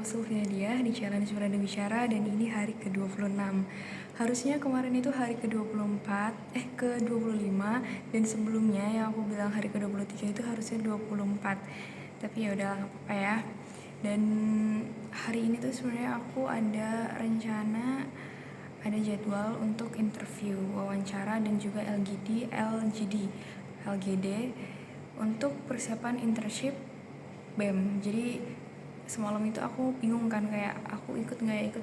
aku Sylvia Dia di Challenge Berani Bicara dan ini hari ke-26. Harusnya kemarin itu hari ke-25 dan sebelumnya yang aku bilang hari ke-23 itu harusnya 24. Tapi ya udah enggak apa-apa ya. Dan hari ini tuh sebenarnya aku ada rencana, ada jadwal untuk interview, wawancara dan juga LGD untuk persiapan internship BEM. Jadi semalam itu aku bingung kan, kayak aku ikut nggak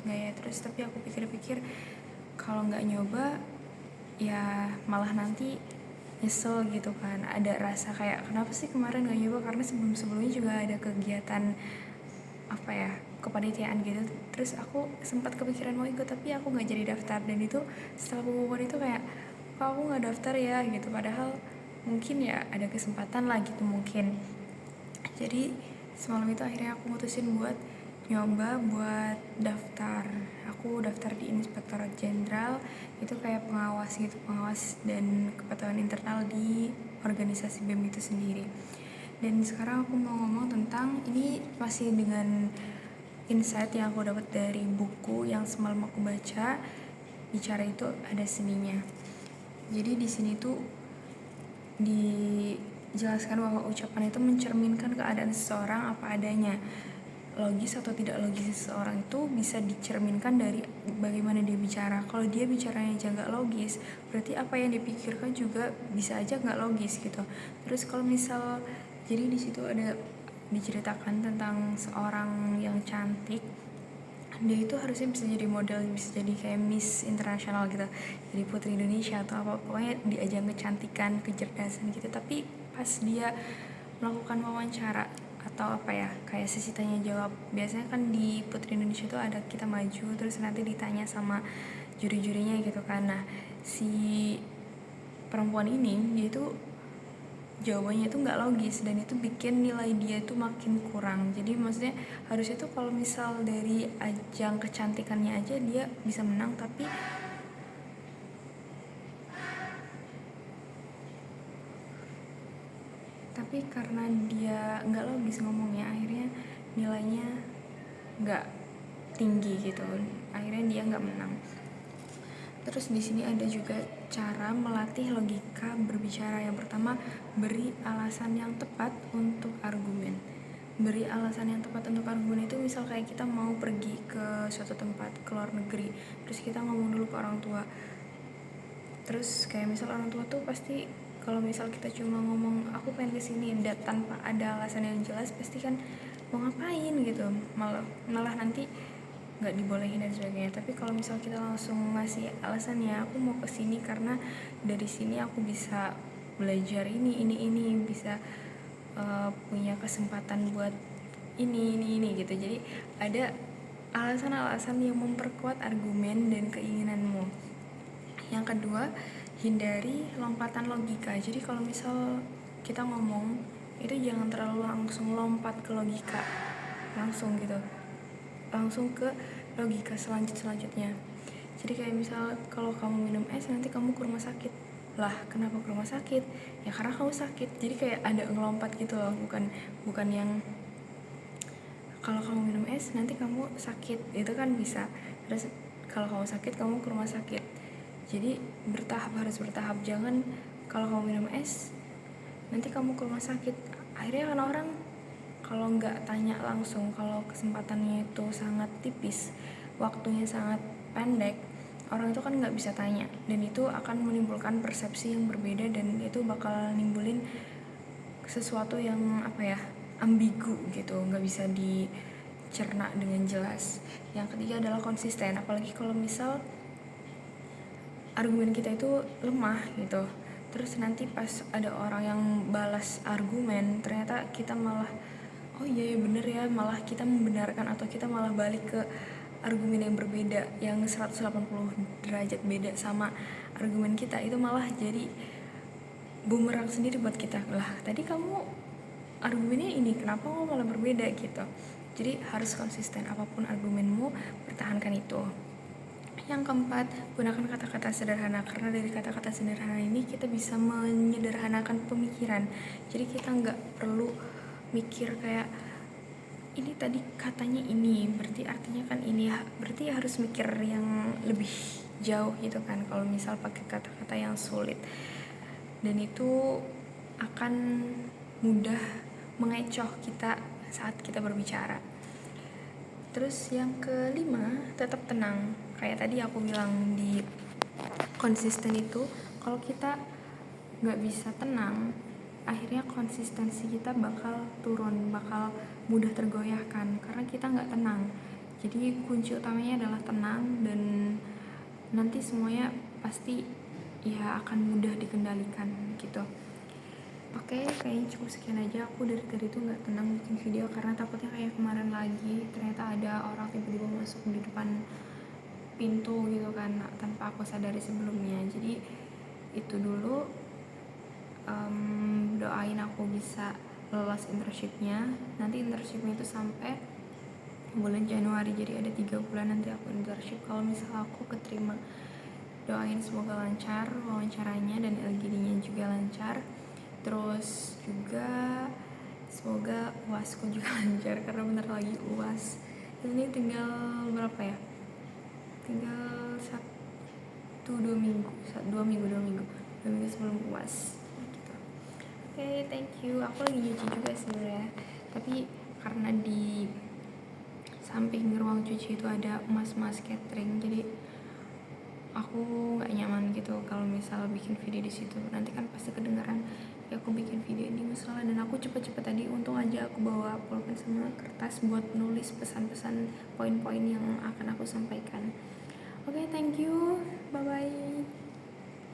ya, terus tapi aku pikir-pikir kalau nggak nyoba ya malah nanti nyesel gitu kan. Ada rasa kayak kenapa sih kemarin nggak nyoba, karena sebelumnya juga ada kegiatan kepanitiaan gitu, terus aku sempat kepikiran mau ikut tapi aku nggak jadi daftar. Dan itu setelah pengumuman itu kayak kok aku nggak daftar ya gitu, padahal mungkin ya ada kesempatan lah gitu mungkin. Jadi semalam itu akhirnya aku mutusin buat nyoba buat daftar. Aku daftar di Inspektorat Jenderal, itu kayak pengawas dan kepatuhan internal di organisasi BEM itu sendiri. Dan sekarang aku mau ngomong tentang ini masih dengan insight yang aku dapat dari buku yang semalam aku baca. Bicara itu ada seninya. Jadi di sini tuh dijelaskan bahwa ucapan itu mencerminkan keadaan seseorang apa adanya. Logis atau tidak logis seseorang itu bisa dicerminkan dari bagaimana dia bicara. Kalau dia bicaranya aja nggak logis, berarti apa yang dipikirkan juga bisa aja nggak logis gitu. Terus kalau misal, jadi di situ ada diceritakan tentang seorang yang cantik. Dia itu harusnya bisa jadi model, bisa jadi kayak Miss Internasional gitu, jadi Putri Indonesia atau apa, pokoknya di ajang kecantikan, kecerdasan gitu. Tapi pas dia melakukan wawancara atau kayak sesi tanya jawab, biasanya kan di Putri Indonesia itu ada kita maju terus nanti ditanya sama juri-jurinya gitu kan. Nah, si perempuan ini dia tuh jawabannya itu nggak logis dan itu bikin nilai dia itu makin kurang. Jadi maksudnya harusnya tuh kalau misal dari ajang kecantikannya aja dia bisa menang, tapi karena dia nggak logis ngomongnya, akhirnya nilainya nggak tinggi gitu, akhirnya dia nggak menang. Terus di sini ada juga cara melatih logika berbicara. Yang pertama, beri alasan yang tepat untuk argumen. Beri alasan yang tepat untuk argumen itu misal kayak kita mau pergi ke suatu tempat, ke luar negeri, terus kita ngomong dulu ke orang tua. Terus kayak misal orang tua tuh pasti kalau misal kita cuma ngomong aku pengen kesini tanpa ada alasan yang jelas, pasti kan mau ngapain gitu, malah nanti nggak dibolehin dan sebagainya. Tapi kalau misal kita langsung ngasih alasannya, aku mau kesini karena dari sini aku bisa belajar ini bisa punya kesempatan buat ini gitu. Jadi ada alasan-alasan yang memperkuat argumen dan keinginanmu. Yang kedua, hindari lompatan logika. Jadi kalau misal kita ngomong itu jangan terlalu langsung lompat ke logika langsung gitu, langsung ke logika selanjutnya. Jadi kayak misal kalau kamu minum es nanti kamu ke rumah sakit. Lah, kenapa ke rumah sakit? Ya karena kamu sakit. Jadi kayak ada ngelompat gitu loh, bukan yang kalau kamu minum es nanti kamu sakit. Itu kan bisa. Terus kalau kamu sakit kamu ke rumah sakit. Jadi harus bertahap. Jangan kalau kamu minum es nanti kamu ke rumah sakit. Akhirnya kan orang kalau nggak tanya langsung, kalau kesempatannya itu sangat tipis, waktunya sangat pendek, orang itu kan nggak bisa tanya, dan itu akan menimbulkan persepsi yang berbeda dan itu bakal nimbulin sesuatu yang ambigu gitu, nggak bisa dicerna dengan jelas. Yang ketiga adalah konsisten, apalagi kalau misal argumen kita itu lemah gitu, terus nanti pas ada orang yang balas argumen ternyata kita malah oh iya ya bener ya, malah kita membenarkan atau kita malah balik ke argumen yang berbeda, yang 180 derajat beda sama argumen kita, itu malah jadi bumerang sendiri buat kita. Lah tadi kamu argumennya ini, kenapa kamu malah berbeda gitu. Jadi harus konsisten, apapun argumenmu pertahankan itu. Yang keempat, gunakan kata-kata sederhana, karena dari kata-kata sederhana ini kita bisa menyederhanakan pemikiran. Jadi kita nggak perlu mikir kayak ini tadi katanya ini, berarti artinya kan ini, berarti harus mikir yang lebih jauh gitu kan kalau misal pakai kata-kata yang sulit, dan itu akan mudah mengecoh kita saat kita berbicara. Terus yang kelima, tetap tenang. Kayak tadi aku bilang di konsisten itu, kalau kita nggak bisa tenang, akhirnya konsistensi kita bakal turun, bakal mudah tergoyahkan karena kita nggak tenang. Jadi kunci utamanya adalah tenang, dan nanti semuanya pasti ya akan mudah dikendalikan gitu. Oke, kayaknya cukup sekian aja. Aku dari tadi tuh nggak tenang bikin video karena takutnya kayak kemarin lagi, ternyata ada orang tiba-tiba masuk di depan pintu gitu kan, tanpa aku sadari sebelumnya. Jadi itu dulu, doain aku bisa lolos internshipnya. Nanti internshipnya itu sampai bulan Januari, jadi ada 3 bulan nanti aku internship. Kalau misal aku keterima, doain semoga lancar wawancaranya dan LGD-nya juga lancar. Terus juga semoga UASku juga lancar karena bentar lagi UAS. Ini tinggal berapa ya? Tinggal 2 minggu sebelum UAS gitu. Oke, thank you. Aku lagi nyuci juga sebenarnya, tapi karena di samping ruang cuci itu ada mas-mas catering, jadi aku nggak nyaman gitu kalau misal bikin video di situ, nanti kan pasti kedengeran. Ya aku bikin video di musola, dan aku cepet-cepet tadi, untung aja aku bawa pulpen sama kertas buat nulis pesan-pesan poin-poin yang akan aku sampaikan. Oke, thank you, bye bye.